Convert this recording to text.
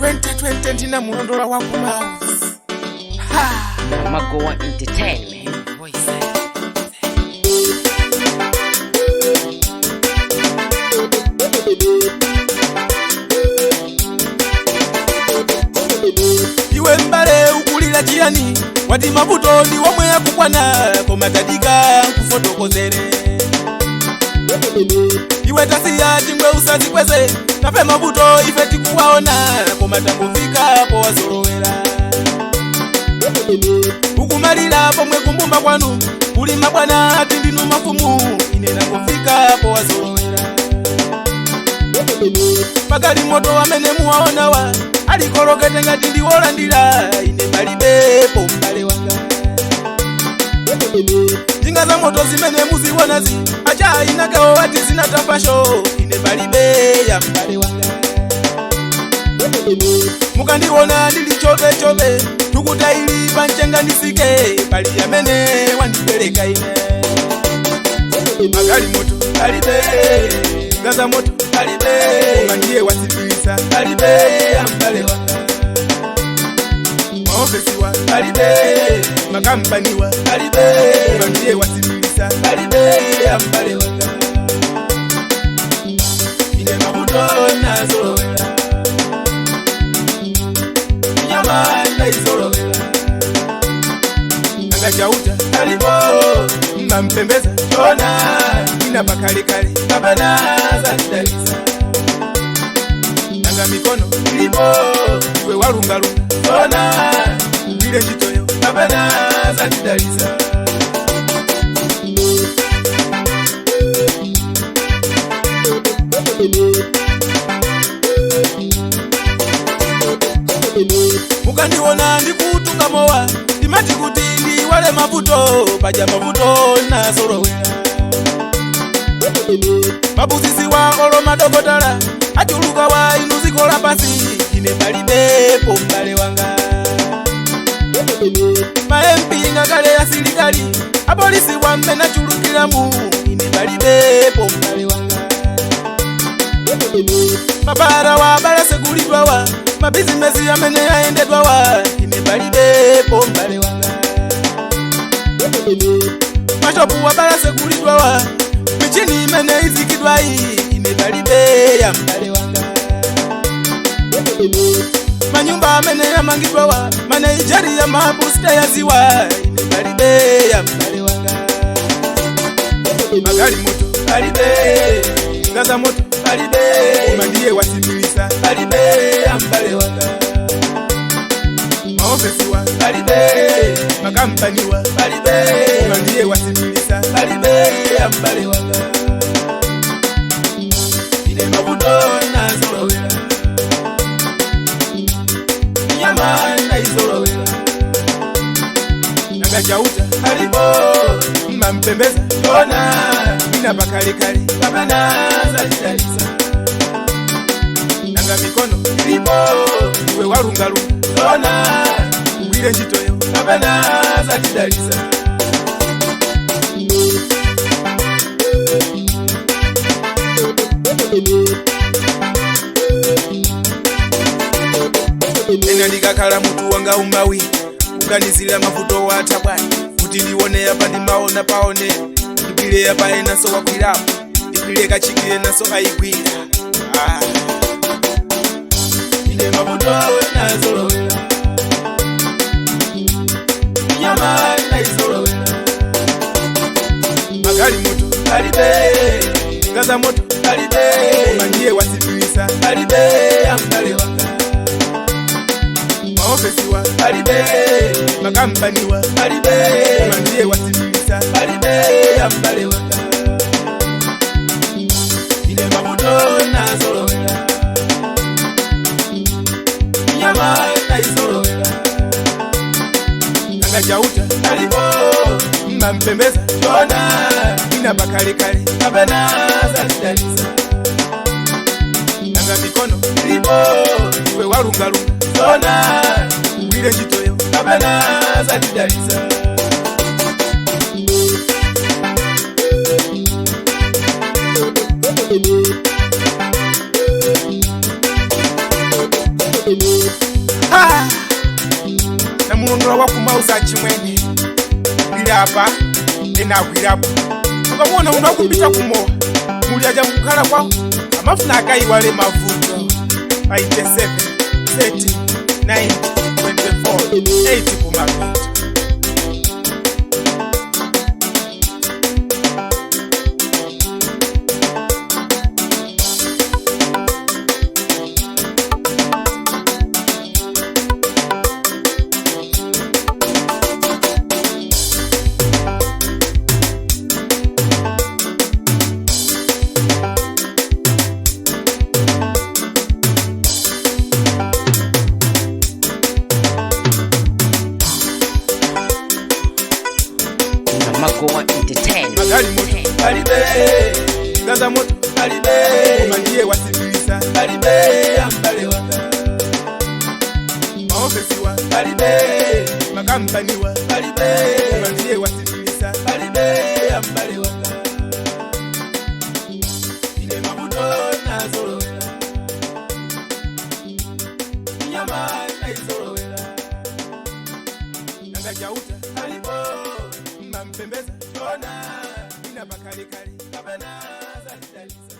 2020 ndina mulondola wa Mouse. Magoa Entertainment. Iwe mbale ukulila chiani wati mabuto ndi womwe yakukwana koma tadika kufotokozere. Iwe tasiya chingwe usazikweze nafe mabuto ife tikuwaona koma tangofika po wazolowera. Ukumalira pomwe kumbumba kwanu kuli mabwana ati ndinu mafumu ine nangofika po wazolowera. Pagali moto amene muwaonawa alikolokete ngati ndiwolandira ine palibe pombale wanga. Jinga za moto zimene muziwonazi acha inagawo ati zinatapasho ine palibe ya mbale wanga. Mukandiwona ndili chobe tukutaili panchenga ndisike pali amene wandipeleka ine. Magali moto palibe, gaza moto palibe, umandiye wasipisa palibe ya mbale wanga. Maofesiwa palibe, makampaniwa palibe, umandiye wasipisa palibe ya mbale wanga. Ine mabuto nazolowera, nyama naizolowera. Nanga chauta palibo, mnampembeza chona ina pakalikali kabana za ndalisa. Nanga mikono ilipo iwe walungalunga chona vile chitoyo kabana za ndalisa. Mukandiwona ndikutunga mowa ndimati kuti ndi wale mabuto paja mabuto nazolowera. Mabuzisi wa olo madokotala achuluka wa inu zikola pasi ine palibe pombale wanga. Ma-MP ngakale ya silikali apolisi wamena chulukilamu ine palibe pombale wanga. Mabara wa balase kulidwa wa mabizimesi amene yaendedwa wa ine palibe pombale wanga. Mashopu wa balase kulidwa wa michini imene izikidwa ine palibe ya mbale wanga. Manyumba amene yamangidwa wa manejari ya mabusta ya ziwa ine palibe ya mbale wanga. Magali moto palibe, gaza moto palibe, umandiye wasimilisa palibe ya mbale wanga. Maofesiwa palibe, makampaniwa palibe, umandiye wasimilisa palibe ya mbale wanga. Ine mabuto nazolowera, nyama naizolowera. Nanga chauta palibo, mnampembeza chona ina pakalikali kabana za ndalisa. Nanga mikono ilipo iwe walungalunga chona wile njitoyo kabana za ndalisa. Ena ndikakhala mutu wanga umawi ukanizilira mavuto watabwani kuti ndione apa ndimaona paone ndipile apa enaso wakwirapo ndipile kachikile naso ayigwira. Ine mavuto nazolowera, nyama naizolowera. Magali moto palibe, gaza moto palibe, umandiye wasipilisa palibe ya mbale wanga. Maofesiwa palibe, makampaniwa palibe, umandiye wasipilisa palibe ya mbale wanga. Ine mabuto nazolowera, nyama naizolowera. Nanga chauta palibo, mnampembeza chona ina pakalikali kabana za ndalisa. Nanga mikono ilipo iwe walungalunga chona wile njitoyo kabana za ndalisa. Thank you. Malowa wakumauza chimwene Bilapa Ena kwirapo Ukamwona unakupita kumoa Muli aja mkukala kwa Amafuna akai wale mavuto 57 30 9 24 8 kumapita Magoa Entertainment. Magali moto, Balibe, Gaza moto, Balibe, Omandiye wasibilisa, Balibe, Ambale waka. Maofesi wa, Balibe, Makampani wa, Balibe, Omandiye wasibilisa, Balibe, Ambale waka. Ine mabuto na zorowela, Nyama na izorowela. Nanga jauta, Balibo. Mpembeza, Jona, ina bakali kali, kabana, zalidaliza.